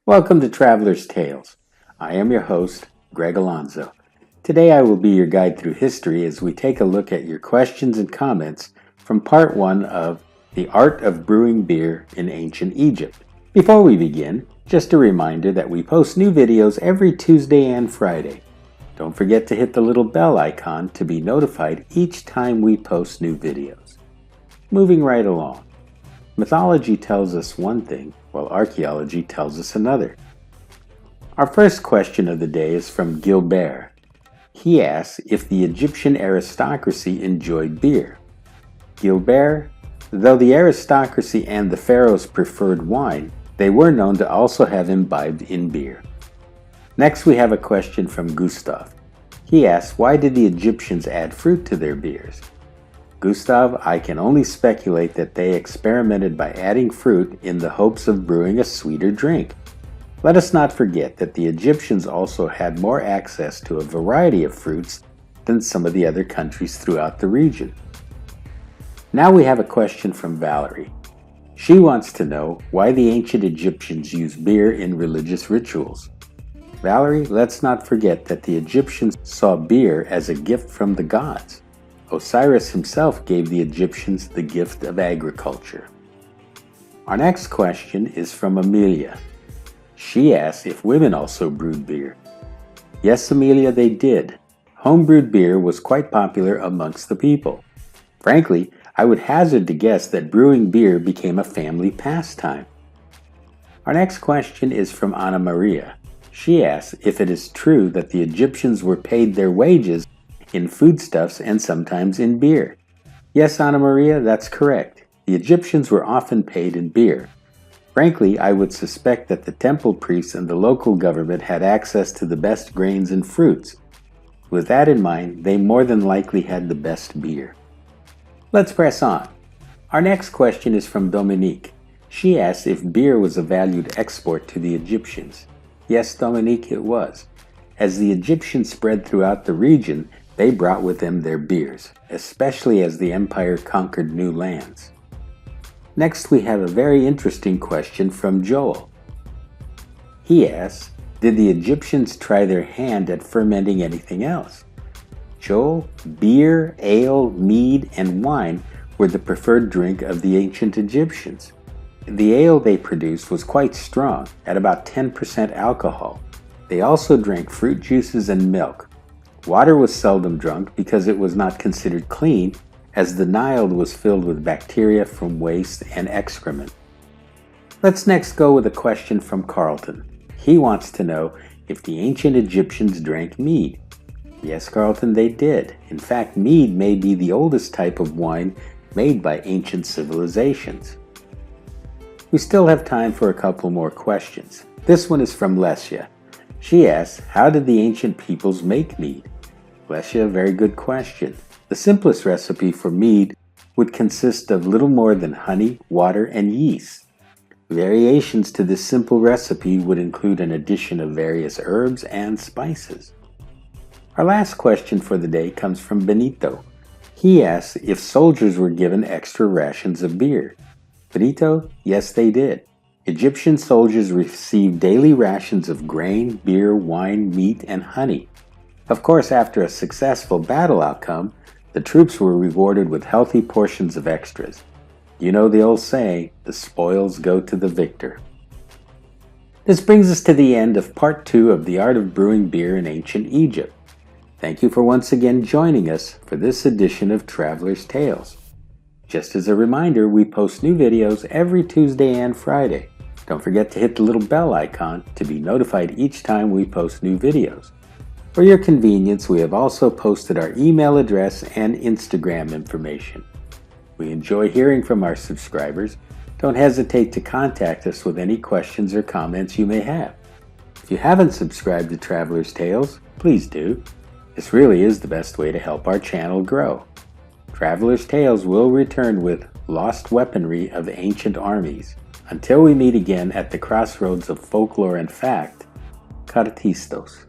Welcome to Traveler's Tales. I am your host, Greg Alonzo. Today I will be your guide through history as we take a look at your questions and comments from part 1 of The Art of Brewing Beer in Ancient Egypt. Before we begin, just a reminder that we post new videos every Tuesday and Friday. Don't forget to hit the little bell icon to be notified each time we post new videos. Moving right along. Mythology tells us one thing, while archaeology tells us another. Our first question of the day is from Gilbert. He asks if the Egyptian aristocracy enjoyed beer. Gilbert, though the aristocracy and the pharaohs preferred wine, they were known to also have imbibed in beer. Next we have a question from Gustav. He asks, why did the Egyptians add fruit to their beers? Gustav, I can only speculate that they experimented by adding fruit in the hopes of brewing a sweeter drink. Let us not forget that the Egyptians also had more access to a variety of fruits than some of the other countries throughout the region. Now we have a question from Valerie. She wants to know why the ancient Egyptians used beer in religious rituals. Valerie, let's not forget that the Egyptians saw beer as a gift from the gods. Osiris himself gave the Egyptians the gift of agriculture. Our next question is from Amelia. She asks if women also brewed beer. Yes, Amelia, they did. Homebrewed beer was quite popular amongst the people. Frankly, I would hazard to guess that brewing beer became a family pastime. Our next question is from Anna Maria. She asks if it is true that the Egyptians were paid their wages in foodstuffs and sometimes in beer. Yes, Anna Maria, that's correct. The Egyptians were often paid in beer. Frankly, I would suspect that the temple priests and the local government had access to the best grains and fruits. With that in mind, they more than likely had the best beer. Let's press on. Our next question is from Dominique. She asks if beer was a valued export to the Egyptians. Yes, Dominique, it was. As the Egyptians spread throughout the region, they brought with them their beers, especially as the empire conquered new lands. Next, we have a very interesting question from Joel. He asks, did the Egyptians try their hand at fermenting anything else? Joel, beer, ale, mead, and wine were the preferred drink of the ancient Egyptians. The ale they produced was quite strong, at about 10% alcohol. They also drank fruit juices and milk. Water was seldom drunk because it was not considered clean, as the Nile was filled with bacteria from waste and excrement. Let's next go with a question from Carlton. He wants to know if the ancient Egyptians drank mead. Yes, Carlton, they did. In fact, mead may be the oldest type of wine made by ancient civilizations. We still have time for a couple more questions. This one is from Lesia. She asks, how did the ancient peoples make mead? Lesia, very good question. The simplest recipe for mead would consist of little more than honey, water, and yeast. Variations to this simple recipe would include an addition of various herbs and spices. Our last question for the day comes from Benito. He asks if soldiers were given extra rations of beer. Benito, yes, they did. Egyptian soldiers received daily rations of grain, beer, wine, meat, and honey. Of course, after a successful battle outcome, the troops were rewarded with healthy portions of extras. You know the old saying, the spoils go to the victor. This brings us to the end of part 2 of the art of brewing beer in ancient Egypt. Thank you for once again joining us for this edition of Traveler's Tales. Just as a reminder, we post new videos every Tuesday and Friday. Don't forget to hit the little bell icon to be notified each time we post new videos. For your convenience, we have also posted our email address and Instagram information. We enjoy hearing from our subscribers. Don't hesitate to contact us with any questions or comments you may have. If you haven't subscribed to Traveler's Tales, please do. This really is the best way to help our channel grow. Traveler's Tales will return with lost weaponry of ancient armies. Until we meet again at the crossroads of folklore and fact, Kartistos.